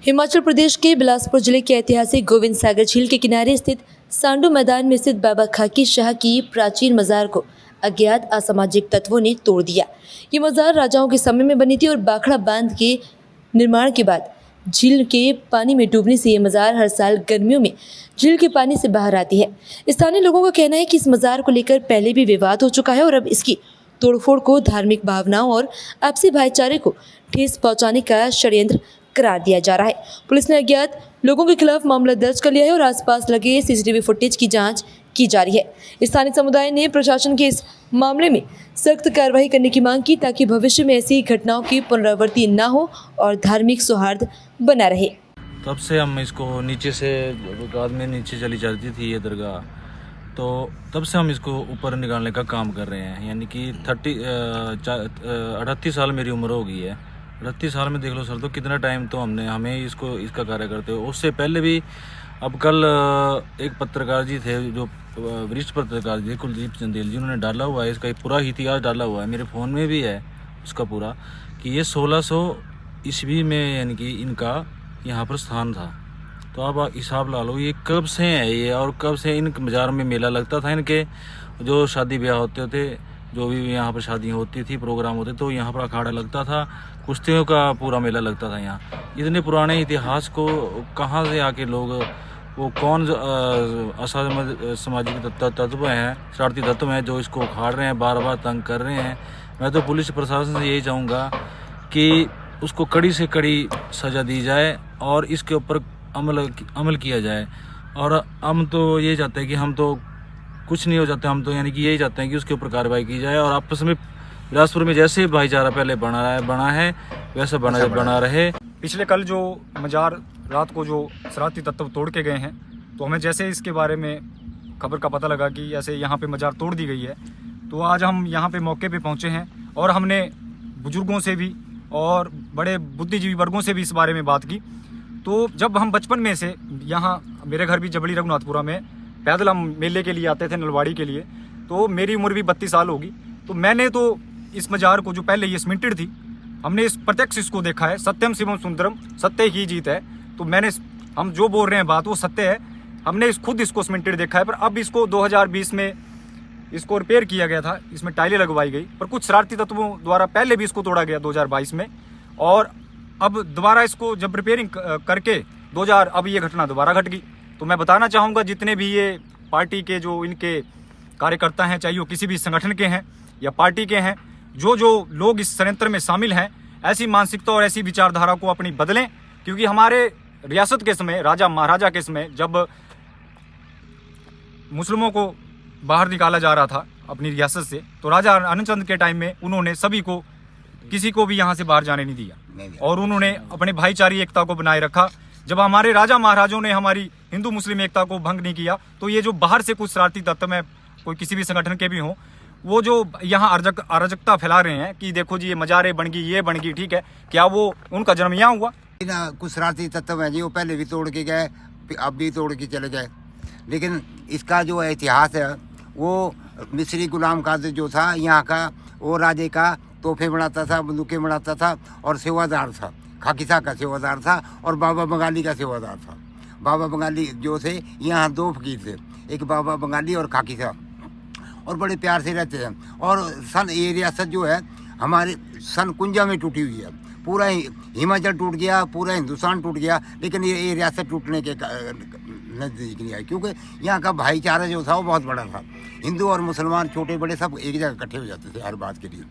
हिमाचल प्रदेश के बिलासपुर जिले के ऐतिहासिक गोविंद सागर झील के किनारे स्थित सांडू मैदान में स्थित बाबा खाकी शाह की प्राचीन मजार को अज्ञात असामाजिक तत्वों ने तोड़ दिया। ये मजार राजाओं के समय में बनी थी और बाखड़ा बांध के निर्माण के बाद झील के पानी में डूबने से ये मजार हर साल गर्मियों में झील के पानी से बाहर आती है। स्थानीय लोगों का कहना है कि इस मजार को लेकर पहले भी विवाद हो चुका है और अब इसकी तोड़फोड़ को धार्मिक भावनाओं और आपसी भाईचारे को ठेस पहुंचाने का षड्यंत्र करार दिया जा रहा है। पुलिस ने अज्ञात लोगों के खिलाफ मामला दर्ज कर लिया है और आसपास लगे सीसीटीवी फुटेज की जांच की जा रही है। स्थानीय समुदाय ने प्रशासन के इस मामले में सख्त कार्रवाई करने की मांग की ताकि भविष्य में ऐसी घटनाओं की पुनरावृत्ति न हो और धार्मिक सौहार्द बना रहे। तब से हम इसको नीचे से बाद में नीचे चली जाती थी ये दरगाह, तो तब से हम इसको ऊपर निकालने का काम कर रहे हैं। यानी कि 38 साल मेरी उम्र हो गई है। 38 साल में देख लो सर, तो कितना टाइम तो हमें इसका कार्य करते हो। उससे पहले भी अब कल एक पत्रकार जी थे, जो वरिष्ठ पत्रकार जी कुलदीप चंदेल जी, उन्होंने डाला हुआ है, इसका एक पूरा इतिहास डाला हुआ है, मेरे फ़ोन में भी है उसका पूरा, कि ये 1600 ईस्वी में यानी कि इनका यहाँ पर स्थान था। तो अब हिसाब ला लो ये कब से है ये, और कब से इन मज़ार में मेला लगता था। इनके जो शादी ब्याह होते थे, जो भी यहाँ पर शादियाँ होती थी, प्रोग्राम होते, तो यहाँ पर अखाड़ा लगता था, कुश्तियों का पूरा मेला लगता था यहाँ। इतने पुराने इतिहास को कहाँ से आके लोग, वो कौन सामाजिक तत्व हैं, शरारती तत्व हैं जो इसको उखाड़ रहे हैं, बार बार तंग कर रहे हैं। मैं तो पुलिस प्रशासन से यही चाहूँगा कि उसको कड़ी से कड़ी सज़ा दी जाए और इसके ऊपर अमल किया जाए। और हम तो ये चाहते हैं कि हम तो कुछ नहीं हो जाते, हम तो यानी कि यही चाहते हैं कि उसके ऊपर कार्रवाई की जाए और आपस में बिलासपुर में जैसे भाईचारा पहले बना है वैसा बना रहे। पिछले कल जो मजार रात को जो शरारती तत्व तोड़ के गए हैं, तो हमें जैसे इसके बारे में खबर का पता लगा कि ऐसे यहाँ पे मजार तोड़ दी गई है, तो आज हम यहाँ पे मौके पे पहुँचे हैं और हमने बुजुर्गों से भी और बड़े बुद्धिजीवी वर्गों से भी इस बारे में बात की। तो जब हम बचपन में से यहाँ, मेरे घर भी जबड़ी रघुनाथपुरा में, पैदल हम मेले के लिए आते थे, नलवाड़ी के लिए, तो मेरी उम्र भी 32 साल होगी। तो मैंने तो इस मजार को, जो पहले ये सीमेंटेड थी, हमने इस प्रत्यक्ष इसको देखा है। सत्यम शिवम सुंदरम, सत्य ही जीत है। तो हम जो बोल रहे हैं बात वो सत्य है। हमने खुद इसको सीमेंटेड देखा है। पर अब इसको 2020 में इसको रिपेयर किया गया था, इसमें टाइलें लगवाई गई, पर कुछ शरारती तत्वों द्वारा पहले भी इसको तोड़ा गया 2022 में। और अब दोबारा इसको जब रिपेयरिंग करके अब ये घटना दोबारा घट गई। तो मैं बताना चाहूँगा, जितने भी ये पार्टी के जो इनके कार्यकर्ता हैं, चाहे वो किसी भी संगठन के हैं या पार्टी के हैं, जो लोग इस षड्यंत्र में शामिल हैं, ऐसी मानसिकता और ऐसी विचारधारा को अपनी बदलें। क्योंकि हमारे रियासत के समय, राजा महाराजा के समय, जब मुस्लिमों को बाहर निकाला जा रहा था अपनी रियासत से, तो राजा आनंद के टाइम में उन्होंने सभी को, किसी को भी यहाँ से बाहर जाने नहीं दिया और उन्होंने अपने भाईचारी एकता को बनाए रखा। जब हमारे राजा महाराजों ने हमारी हिंदू मुस्लिम एकता को भंग नहीं किया, तो ये जो बाहर से कुछ शरारती तत्व में, कोई किसी भी संगठन के भी हों, वो जो यहाँ अराजकता फैला रहे हैं कि देखो जी ये मजारें बन गई, ये बन गई, ठीक है, क्या वो उनका जन्म यहाँ हुआ? कुछ शरारती तत्व हैं जी, वो पहले भी तोड़ के गए, अब भी तोड़ के चले गए। लेकिन इसका जो इतिहास है, वो मिस्री गुलाम कादिर जो था यहाँ का, वो राजे का तोहफे बनाता था, बंदूकें बनाता था और सेवादार था। खाकी साहब का सेवादार था और बाबा बंगाली का सेवादार था। बाबा बंगाली जो थे, यहाँ 2 फकीर थे, एक बाबा बंगाली और खाकी साहब, और बड़े प्यार से रहते हैं। और ये रियासत जो है हमारे सन 51 में टूटी हुई है। पूरा हिमाचल टूट गया, पूरा हिंदुस्तान टूट गया, लेकिन ये रियासत टूटने के नज़दीक नहीं आई, क्योंकि यहाँ का भाईचारा जो था वो बहुत बड़ा था। हिंदू और मुसलमान, छोटे बड़े, सब एक जगह इकट्ठे हो जाते थे हर बात के लिए।